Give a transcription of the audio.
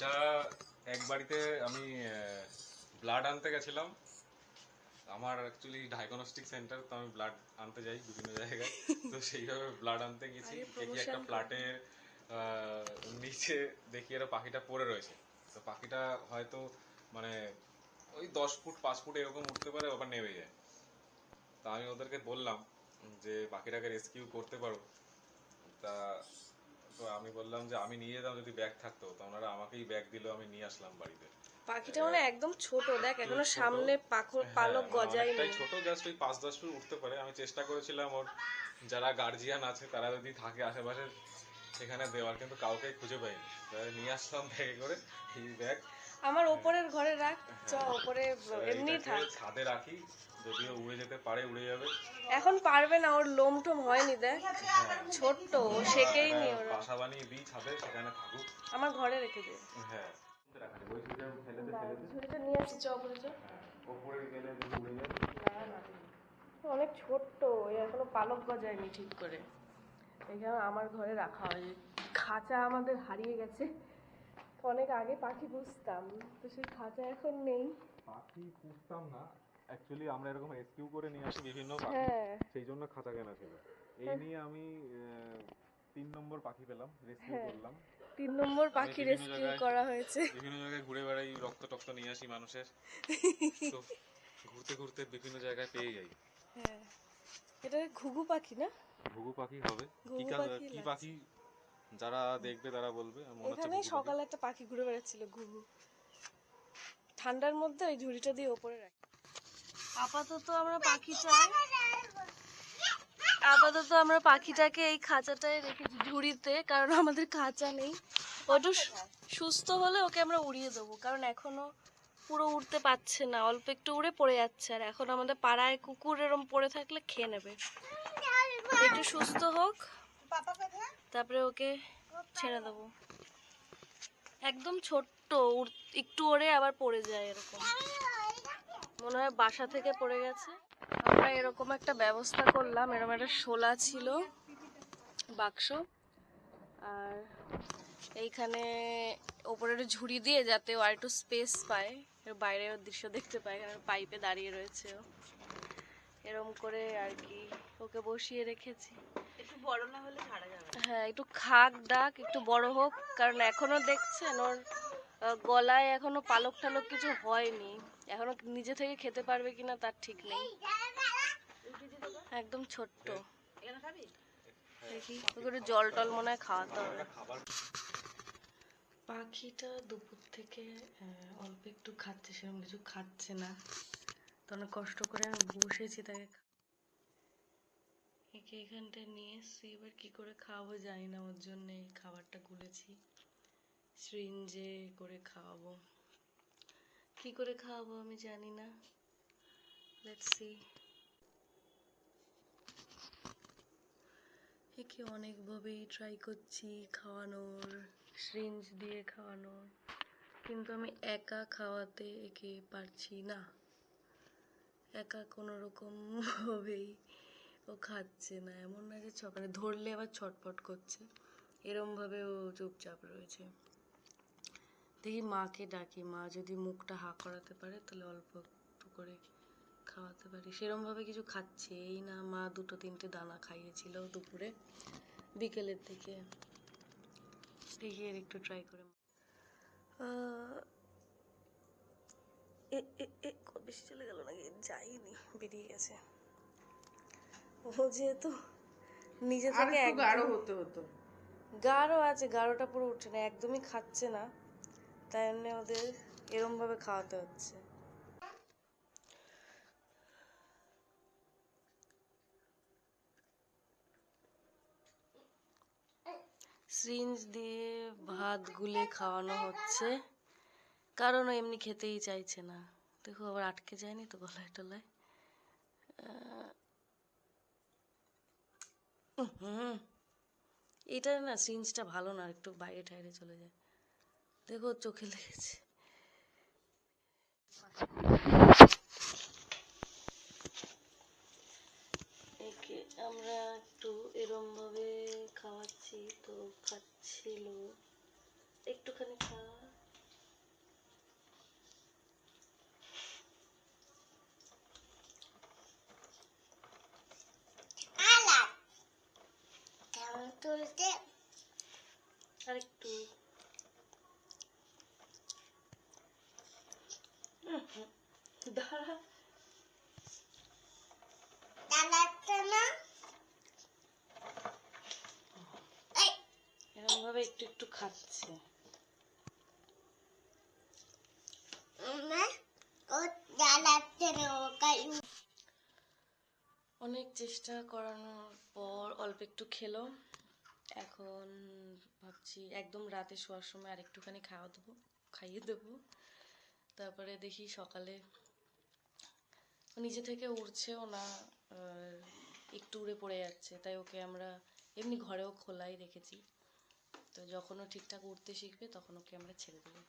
এটা এক বাড়িতে আমি ব্লাড আনতে গেছিলাম। আমার অ্যাকচুয়ালি ডায়াগনস্টিক সেন্টার, তো আমি ব্লাড আনতে যাই বিভিন্ন জায়গায়। তো সেইভাবে ব্লাড আনতে গেছি, দেখি একটা প্লাটের নিচে দেখি এরা পাখিটা পড়ে রয়েছে। তো পাখিটা হয়তো মানে ওই 10 ফুট 5 ফুট এরকম উঠতে পারে, আবার নেমে যায়। তা আমি ওদেরকে বললাম যে পাখিটাকে রেস্কিউ করতে পারো। তা তো আমি বললাম যে আমি নিয়ে যেতাম যদি ব্যাগ থাকতো, তো ওনারা আমাকেই ব্যাগ দিল, আমি নিয়ে আসলাম বাড়িতে। পাখিটা মানে একদম ছোট, দেখ এখনো সামনে পালক গজায়নি, তাই ছোট, জাস্ট ওই 5-10 ফুট উঠতে পারে। আমি চেষ্টা করেছিলাম ওর যারা গার্জিয়ান আছে তারা যদি থাকে আশেপাশে সেখানে দেওয়ার, কিন্তু কাউকে খুঁজে পাইনি। নিয়ে আসলাম ব্যাগে করে এই ব্যাগ। আমার ওপরের ঘরে রাখ, চ ওপরে এমনি থাক, ছাদে রাখি, যদিও উড়ে যেতে পারে, উড়ে যাবে। এখন পারবে না, ওর লোম টোম হয়নি, দেখ ছোট্ট, ও শেখেই নি। ওরা বাসা বানিয়ে দিই ছাদে, সেখানে থাকুক। আমার ঘরে রেখে দে। হ্যাঁ, ওই ঝুড়িটা ফেলেতে ঝুড়িটা নিয়ে আসি, চ ওপরে চ। ওপরে গেলে যদি উড়ে যায়। অনেক ছোট্ট, এখনো পালক গজায়নি ঠিক করে। এখানে আমার ঘরে রাখা হয়। খাঁচা আমাদের হারিয়ে গেছে, অনেক আগে পাখি পুষতাম, তো সেই খাঁচা এখন নেই। পাখি পুষতাম না, অ্যাকচুয়ালি আমরা এরকম রেস্কিউ করে নিয়ে আসি বিভিন্ন পাখি, সেই জন্য খাঁচা কেনা ছিল। এই নিয়ে আমি 3 নম্বর পাখি পেলাম, রেস্কিউ করলাম। 3 নম্বর পাখি রেস্কিউ করা হয়েছে। বিভিন্ন জায়গায় ঘুরে বেড়াই, রক্ত টক্ত নিয়ে আসি মানুষের, তো ঘুরতে ঘুরতে বিভিন্ন জায়গায় পেয়ে যাই। হ্যাঁ, এটা ঘুঘু পাখি না? ঘুঘু পাখি হবে, কি পাখি যারা দেখবে তারা বলবে। এখানে সকালে একটা পাখি ঘুরে বেড়াচ্ছিল, ঘুঘু। ঠান্ডার মধ্যে ওই ঝুড়িটা দিয়ে ওপরে রাখি। আপাতত আমরা পাখিটাকে এই খাঁচাটায় রেখেছি, ঝুড়িতে, কারণ আমাদের খাঁচা নেই। ওটা সুস্থ হলে ওকে আমরা উড়িয়ে দেবো, কারণ এখনো পুরো উড়তে পারছে না, অল্প একটু উড়ে পড়ে যাচ্ছে। আর এখন আমাদের পাড়ায় কুকুর এরম পড়ে থাকলে খেয়ে নেবে। একটু সুস্থ হোক, তারপরে ওকে ছেড়ে দেবো। একদম ছোট্ট, একটু ওড়ে আবার পড়ে যায়, এরকম মনে হয় বাসা থেকে পড়ে গেছে। আমরা এরকম একটা ব্যবস্থা করলাম, এরকম একটা শোলা ছিল বাক্স, আর এইখানে ওপরে একটা ঝুড়ি দিয়ে, যাতে ও আর একটু স্পেস পায়, বাইরের দৃশ্য দেখতে পায়, কারণ পাইপে দাঁড়িয়ে রয়েছে ও। এরকম করে আর কি ওকে বসিয়ে রেখেছি। একটু বড় না হলে ছাড়া যাবে না। হ্যাঁ, একটু খাক ডাক, একটু বড় হোক, কারণ এখনো দেখছেন ওর গলায় এখনো পালক টালক কিছু হয়নি, এখনো নিজে থেকে খেতে পারবে কিনা তার ঠিক নেই, একদম ছোট্ট। দেখি ওকে জল টল মনে হয় খাওয়াতে হবে। পাখিটা দুপুর থেকে অল্প একটু খাচ্ছে, সেরকম কিছু খাচ্ছে না, তো অনেক কষ্ট করে আমি বসেছি তাকে। একে এখানটা নিয়ে এসছি, এবার কি করে খাওয়াবো জানি না, ওর জন্য এই খাবারটা গুলেছি, সিরিঞ্জে করে খাওয়াবো। কি করে খাওয়াবো আমি জানি না, লেটস সি। একে অনেকভাবেই ট্রাই করছি খাওয়ানোর, সিরিঞ্জ দিয়ে খাওয়ানোর, কিন্তু আমি একা খাওয়াতে একে পারছি না। একা কোনো রকম ভাবেই ও খাচ্ছে না, এমন না যে সকালে ধরলে আবার ছটফট করছে, এরম ভাবে ও চুপচাপ রয়েছে। দেখি মাকে ডাকি, মা যদি মুখটা হা করাতে পারে তাহলে অল্প একটু করে খাওয়াতে পারি। সেরম ভাবে কিছু খাচ্ছে এই না, মা 2-3টে দানা খাইয়েছিল দুপুরে বিকেলের দিকে। দেখি এর একটু ট্রাই করে। বেশি চলে গেল নাকি? যাইনি, বেরিয়ে গেছে। ও যেহেতু নিজে থেকে গাঢ় হতে হতো, গাঢ় আছে, গাঢ়টা পুরো উঠছে না, একদমই খাচ্ছে না, তাই জন্য ওদের এরম ভাবে খাওয়াতে হচ্ছে। সিরিঞ্জ দিয়ে ভাত গুলে খাওয়ানো হচ্ছে, কারণ ও এমনি খেতেই চাইছে না। দেখো আবার আটকে যায়নি তো গলায় টলায়। এটা না, সিরিঞ্জটা ভালো না, একটু বাইরে টাইরে চলে যায়। দেখো চোখে লেগেছে। একে আমরা একটু এরম ভাবে খাওয়াচ্ছি, তো খাচ্ছিল, একটুখানি খা, দাঁড়া, এরকম ভাবে একটু একটু খাচ্ছে। অনেক চেষ্টা করানোর পর অল্প একটু খেলো। এখন ভাবছি একদম রাতে শোয়ার সময় আর একটুখানি খাইয়ে দেবো। তারপরে দেখি সকালে নিজে থেকে উড়ছেও না, একটু উড়ে পড়ে যাচ্ছে, তাই ওকে আমরা এমনি ঘরেও খোলাই রেখেছি। তো যখন ও ঠিকঠাক উড়তে শিখবে তখন ওকে আমরা ছেড়ে দেবো।